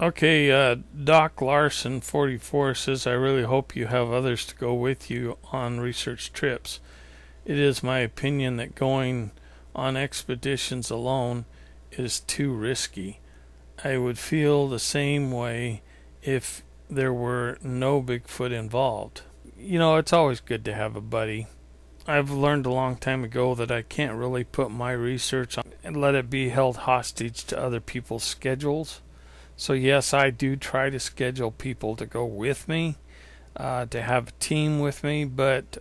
Okay, Doc Larson 44 says, I really hope you have others to go with you on research trips. It is my opinion that going on expeditions alone is too risky. I would feel the same way if there were no Bigfoot involved. You know, it's always good to have a buddy. I've learned a long time ago that I can't really put my research on and let it be held hostage to other people's schedules. So yes, I do try to schedule people to go with me, to have a team with me, but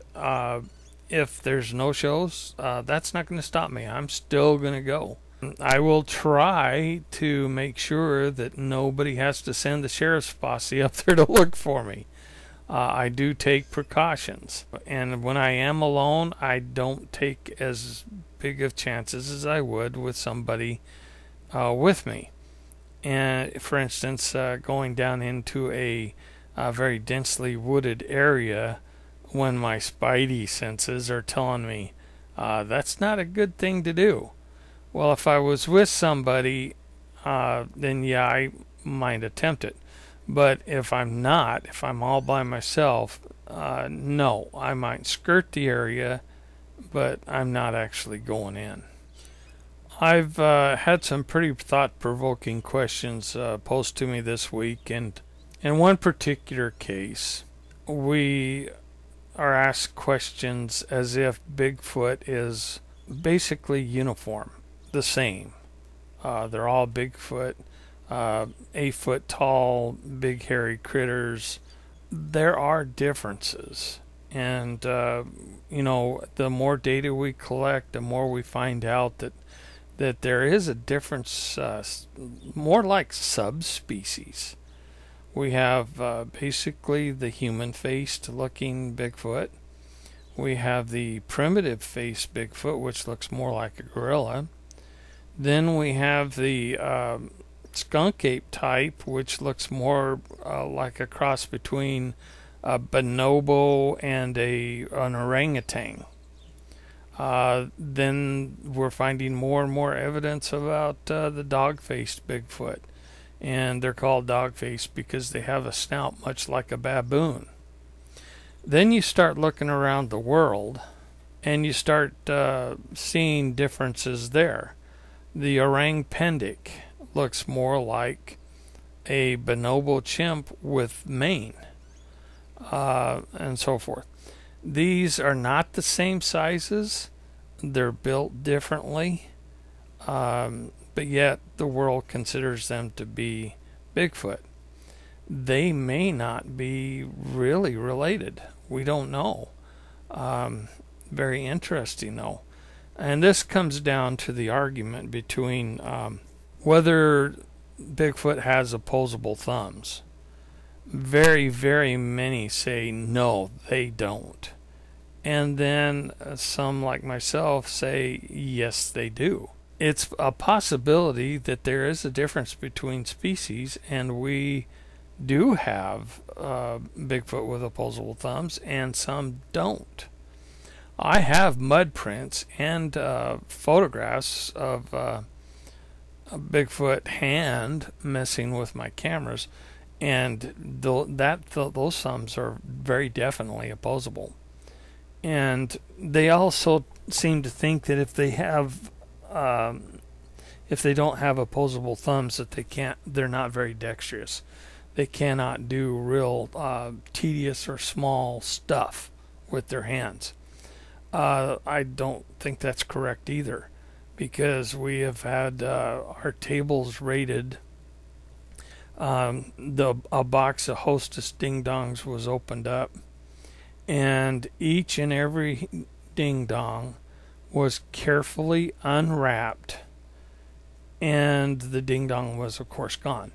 if there's no shows, that's not going to stop me. I'm still going to go. I will try to make sure that nobody has to send the sheriff's posse up there to look for me. I do take precautions, and when I am alone, I don't take as big of chances as I would with somebody with me. And for instance, going down into a very densely wooded area when my spidey senses are telling me that's not a good thing to do. Well, if I was with somebody, then yeah, I might attempt it. But if I'm not, if I'm all by myself, no, I might skirt the area, but I'm not actually going in. I've had some pretty thought-provoking questions posed to me this week, and in one particular case, we are asked questions as if Bigfoot is basically uniform, the same. They're all Bigfoot, 8 foot tall, big hairy critters. There are differences, and you know, the more data we collect, the more we find out that there is a difference, more like subspecies. We have basically the human-faced looking Bigfoot. We have the primitive-faced Bigfoot, which looks more like a gorilla. Then we have the skunk ape type, which looks more like a cross between a bonobo and an orangutan. Then we're finding more and more evidence about the dog-faced Bigfoot. And they're called dog-faced because they have a snout much like a baboon. Then you start looking around the world and you start seeing differences there. The orang pendek looks more like a bonobo chimp with mane, and so forth. These are not the same sizes. They're built differently, but yet the world considers them to be Bigfoot. They may not be really related. We don't know. Very interesting, though. And this comes down to the argument between whether Bigfoot has opposable thumbs. Very, very many say no, they don't. And then some, like myself, say yes, they do. It's a possibility that there is a difference between species, and we do have Bigfoot with opposable thumbs, and some don't. I have mud prints and photographs of a Bigfoot hand messing with my cameras, and those thumbs are very definitely opposable. And they also seem to think that if they don't have opposable thumbs, that they're not very dexterous. They cannot do real tedious or small stuff with their hands. I don't think that's correct either, because we have had our tables rated. A box of Hostess Ding Dongs was opened up, and each and every ding dong was carefully unwrapped, and the ding dong was of course gone.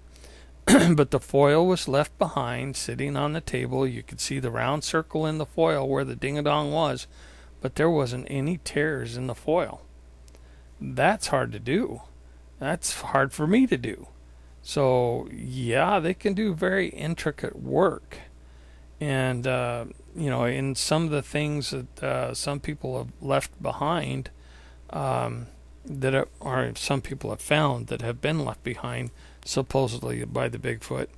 But the foil was left behind, sitting on the table. You could see the round circle in the foil where the ding dong was, but there wasn't any tears in the foil. That's hard to do. That's hard for me to do. So yeah, they can do very intricate work. And you know, in some of the things that some people have left behind, or some people have found that have been left behind supposedly by the Bigfoot,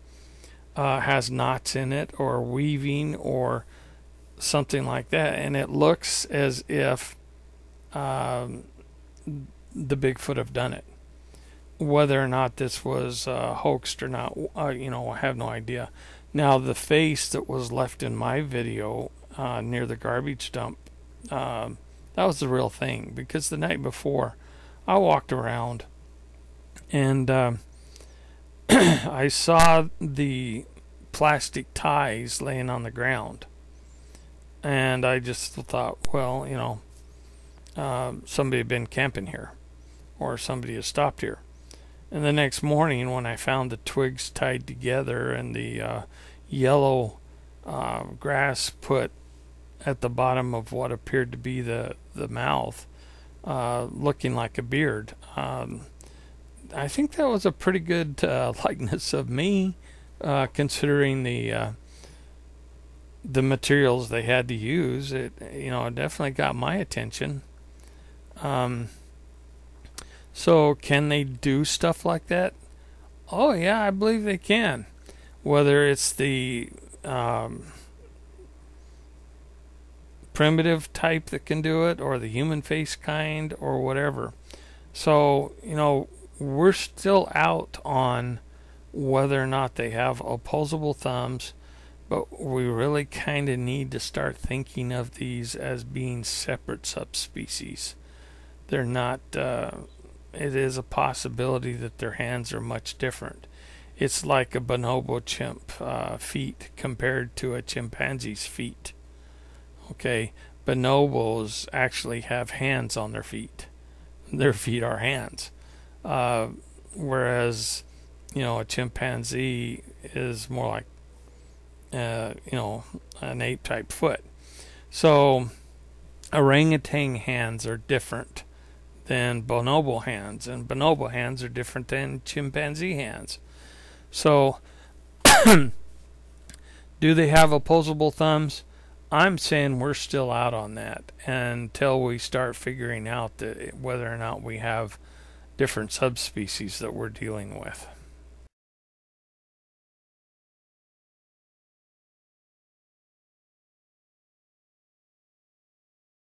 has knots in it or weaving or something like that, and it looks as if the Bigfoot have done it. Whether or not this was hoaxed or not, I have no idea. Now, the face that was left in my video near the garbage dump, that was the real thing, because the night before I walked around and I saw the plastic ties laying on the ground, and I just thought, well, somebody had been camping here, or somebody has stopped here. And the next morning, when I found the twigs tied together and the yellow grass put at the bottom of what appeared to be the mouth, looking like a beard, I think that was a pretty good likeness of me, considering the materials they had to use. It definitely got my attention. So can they do stuff like that? Oh yeah, I believe they can. Whether it's the primitive type that can do it, or the human face kind, or whatever. So, we're still out on whether or not they have opposable thumbs, but we really kind of need to start thinking of these as being separate subspecies. They're not, it is a possibility that their hands are much different. It's like a bonobo chimp feet compared to a chimpanzee's feet. Okay, bonobos actually have hands on their feet. Their feet are hands. Whereas, a chimpanzee is more like, an ape-type foot. So, orangutan hands are different than bonobo hands, and bonobo hands are different than chimpanzee hands. So, do they have opposable thumbs? I'm saying we're still out on that until we start figuring out that whether or not we have different subspecies that we're dealing with.